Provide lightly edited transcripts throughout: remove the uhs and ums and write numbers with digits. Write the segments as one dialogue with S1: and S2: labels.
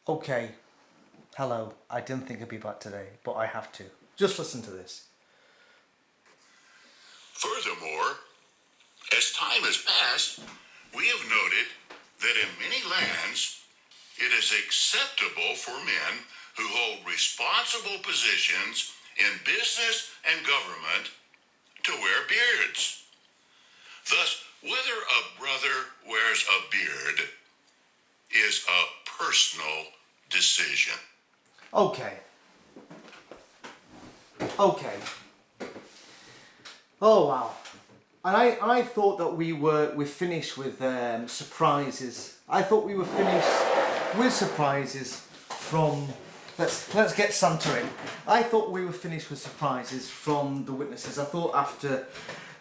S1: Okay, hello. I didn't think I'd be back today, but I have to. Just listen to this.
S2: Furthermore, as time has passed, we have noted that in many lands it is acceptable for men who hold responsible positions in business and government to wear beards. Thus, whether a brother wears a beard is a personal decision.
S1: Okay. Okay. Oh wow. And I thought that we're finished with surprises. I thought we were finished with surprises from let's get Santa in. I thought we were finished with surprises from the witnesses. I thought after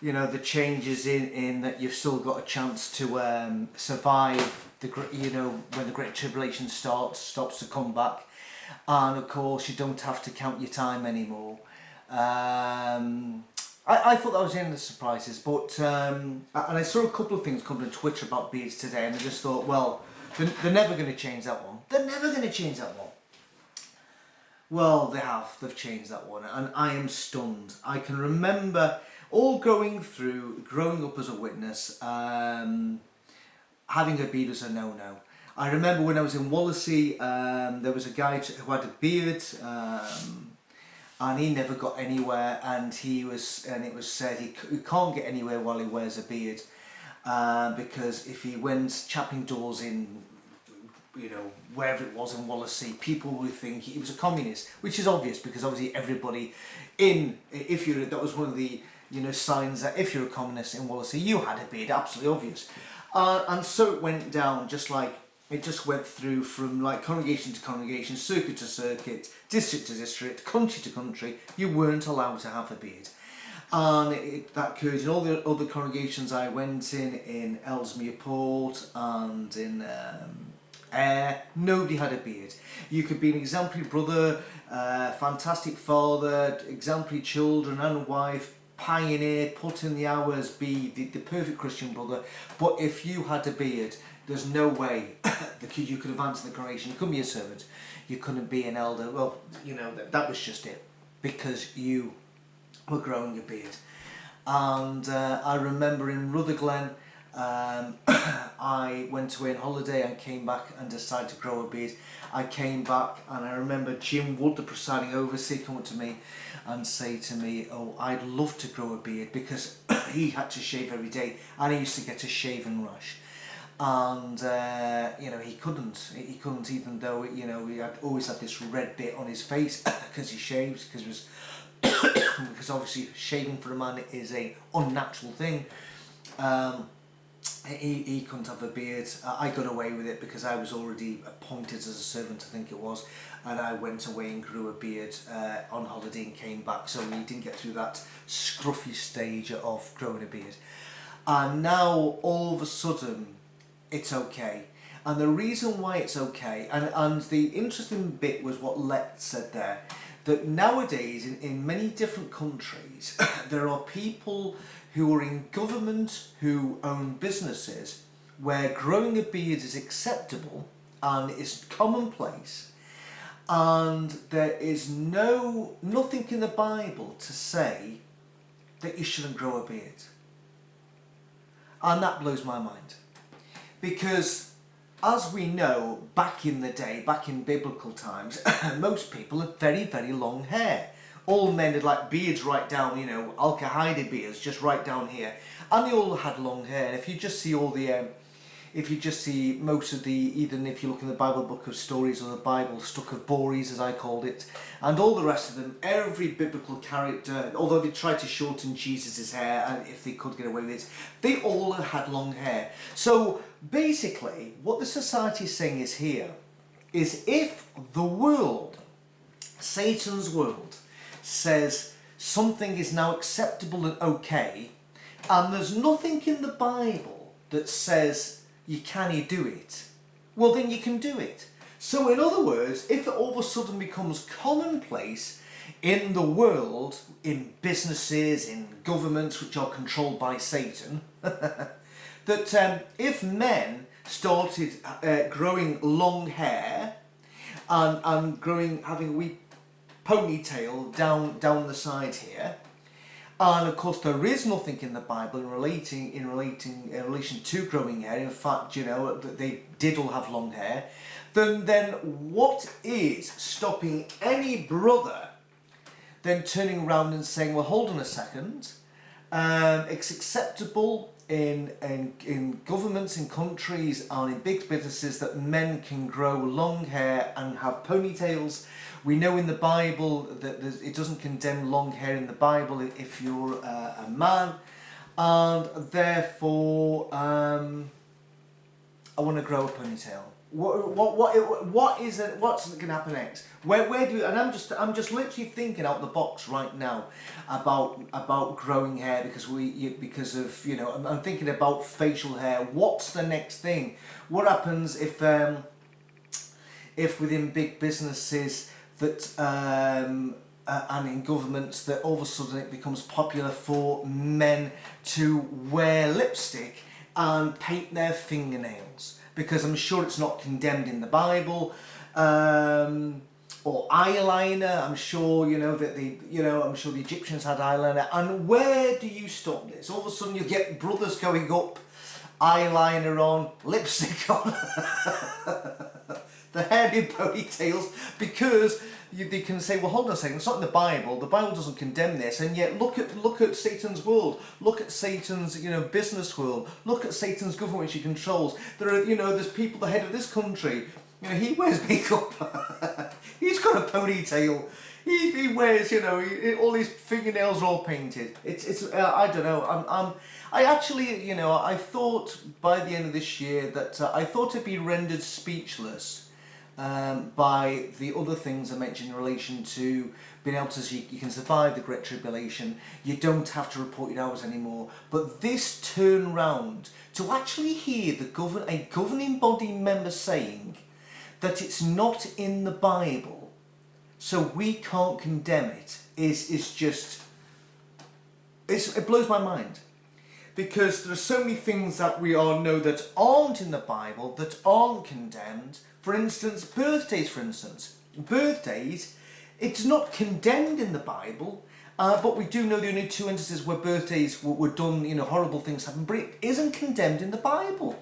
S1: the changes in that you've still got a chance to survive when the Great Tribulation stops to come back, and of course you don't have to count your time anymore. I thought that was the end of the surprises, but and I saw a couple of things coming on Twitter about beards today, and I just thought, well, they're never going to change that one. They're never going to change that one. Well, they have. They've changed that one, and I am stunned. I can remember all growing up as a witness, having a beard was a no-no. I remember when I was in Wallasey, there was a guy who had a beard, and he never got anywhere, and it was said he can't get anywhere while he wears a beard, because if he went chapping doors in wherever it was in Wallasey, people would think he was a communist, which is obvious because obviously everybody that was one of the signs that if you're a communist in Wallasey you had a beard, absolutely obvious. And so it went down, just like it just went through from like congregation to congregation, circuit to circuit, district to district, country to country. You weren't allowed to have a beard. And that occurred in all the other congregations I went in Ellesmere Port and in Ayr. Nobody had a beard. You could be an exemplary brother, fantastic father, exemplary children and wife, pioneer, put in the hours, be the perfect Christian brother. But if you had a beard, there's no way that you could advance in the congregation. You couldn't be a servant. You couldn't be an elder. Well, that was just it, because you were growing a beard. And I remember in Rutherglen, I went away on holiday and came back and decided to grow a beard. I came back and I remember Jim Wood, the presiding overseer, come up to me and say to me, "Oh, I'd love to grow a beard," because he had to shave every day and he used to get a shaving rush. And he couldn't, even though he had always had this red bit on his face because he shaves, because it was because obviously shaving for a man is a unnatural thing. He couldn't have a beard. I got away with it because I was already appointed as a servant, I think it was, and I went away and grew a beard on holiday and came back, so we didn't get through that scruffy stage of growing a beard. And now all of a sudden it's okay. And the reason why it's okay, and the interesting bit was what Let said there, that nowadays in many different countries there are people who are in government who own businesses where growing a beard is acceptable and is commonplace, and there is nothing in the Bible to say that you shouldn't grow a beard. And that blows my mind, because as we know, back in the day, back in biblical times, most people had very, very long hair. All men had like beards right down, Al-Qaeda beards just right down here. And they all had long hair. And if you just see most of the, even if you look in the Bible book of stories or the Bible Stuck of Bories, as I called it, and all the rest of them, every biblical character, although they tried to shorten Jesus' hair, and if they could get away with it, they all had long hair. So basically, what the society is saying is here, is if the world, Satan's world, says something is now acceptable and okay, and there's nothing in the Bible that says you can't do it, well then you can do it. So in other words, if it all of a sudden becomes commonplace in the world, in businesses, in governments which are controlled by Satan, that if men started growing long hair, and having a wee ponytail down the side here. And of course, there is nothing in the Bible in relation to growing hair. In fact, that they did all have long hair. Then what is stopping any brother then turning around and saying, well, hold on a second, it's acceptable in governments, in countries, and in big businesses that men can grow long hair and have ponytails. We know in the Bible that it doesn't condemn long hair in the Bible if you're a man, and therefore I want to grow a ponytail. What is it? What's going to happen next? Where do you, and I'm just literally thinking out the box right now about growing hair because I'm thinking about facial hair. What's the next thing? What happens if within big businesses that and in governments that all of a sudden it becomes popular for men to wear lipstick and paint their fingernails? Because I'm sure it's not condemned in the Bible, or eyeliner. I'm sure I'm sure the Egyptians had eyeliner. And where do you stop this? All of a sudden you get brothers going up, eyeliner on, lipstick on, the hair in ponytails, because they can say, well, hold on a second, it's not in the Bible. The Bible doesn't condemn this, and yet look at Satan's world. Look at Satan's business world. Look at Satan's government which he controls. There are there's people, the head of this country. He wears makeup. He's got a ponytail. He wears all his fingernails are all painted. It's I don't know. I actually I thought by the end of this year that I thought I'd be rendered speechless. By the other things I mentioned in relation to being able to you can survive the Great Tribulation, you don't have to report your hours anymore. But this turn round to actually hear a governing body member saying that it's not in the Bible, so we can't condemn it, is just it blows my mind. Because there are so many things that we all know that aren't in the Bible, that aren't condemned. For instance, birthdays, Birthdays, it's not condemned in the Bible, but we do know the only two instances where birthdays were done, horrible things happen, but it isn't condemned in the Bible.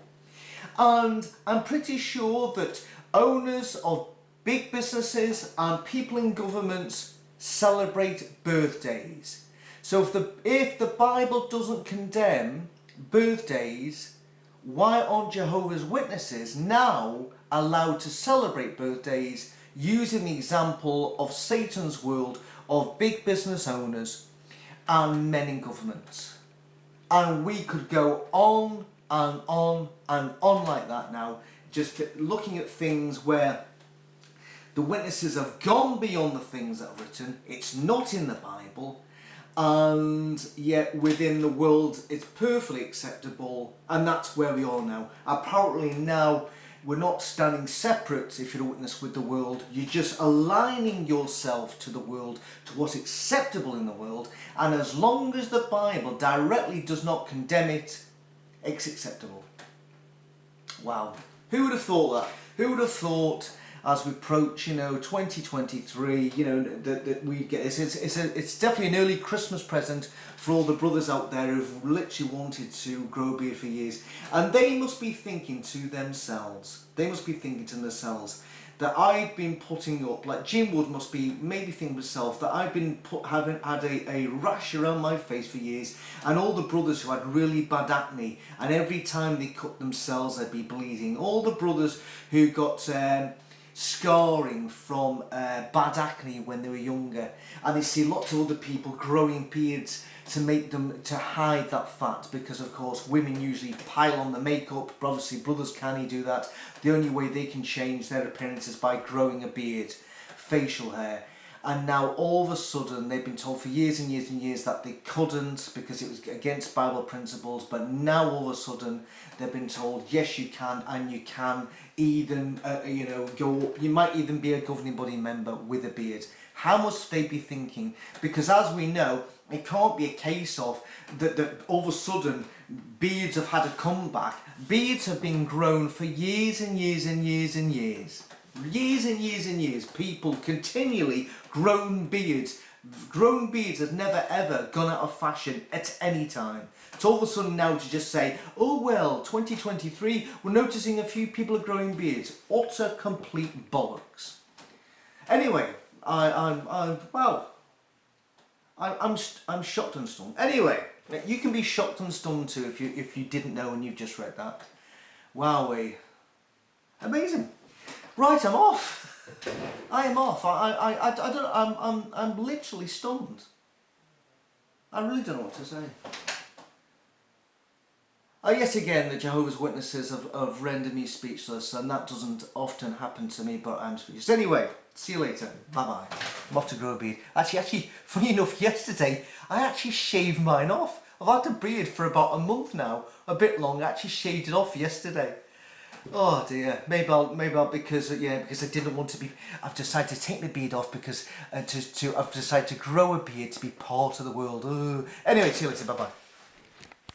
S1: And I'm pretty sure that owners of big businesses and people in governments celebrate birthdays. So if the Bible doesn't condemn birthdays, why aren't Jehovah's Witnesses now allowed to celebrate birthdays using the example of Satan's world of big business owners and men in governments? And we could go on and on and on like that now, just looking at things where the witnesses have gone beyond the things that are written. It's not in the Bible, and yet within the world it's perfectly acceptable, and that's where we are now. Apparently now we're not standing separate if you're a witness with the world, you're just aligning yourself to the world, to what's acceptable in the world, and as long as the Bible directly does not condemn it, it's acceptable. Wow. Who would have thought that? Who would have thought as we approach, 2023, that we get this. It's definitely an early Christmas present for all the brothers out there who've literally wanted to grow a beard for years. And they must be thinking to themselves, that I've been putting up, like Jim Wood must be maybe thinking to himself that I've been having had a rash around my face for years, and all the brothers who had really bad acne, and every time they cut themselves they'd be bleeding. All the brothers who got scarring from bad acne when they were younger, and they see lots of other people growing beards to hide that fat, because of course women usually pile on the makeup, but obviously brothers can't do that. The only way they can change their appearance is by growing a beard, facial hair. And now all of a sudden they've been told for years and years and years that they couldn't because it was against Bible principles, but now all of a sudden they've been told yes you can, and you can even you might even be a governing body member with a beard. How must they be thinking? Because as we know, it can't be a case of that all of a sudden beards have had a comeback. Beards have been grown for years and years and years and years. years and years and years, people continually grown beards. Grown beards have never ever gone out of fashion at any time. It's all of a sudden now to just say, oh well, 2023, we're noticing a few people are growing beards. Utter complete bollocks. Anyway, I'm shocked and stunned. Anyway, you can be shocked and stunned too if you didn't know and you've just read that. Wowee. Amazing. Right, I'm off. I am off. I don't. I'm literally stunned. I really don't know what to say. Yet again, the Jehovah's Witnesses have rendered me speechless, and that doesn't often happen to me, but I'm speechless. Anyway, see you later. Bye-bye. I'm off to grow a beard. Actually, funny enough, yesterday, I actually shaved mine off. I've had a beard for about a month now, a bit long. I actually shaved it off yesterday. Oh dear, maybe I'll because I didn't want to be. I've decided to take the beard off because I've decided to grow a beard to be part of the world. Anyway, see you later. Bye bye.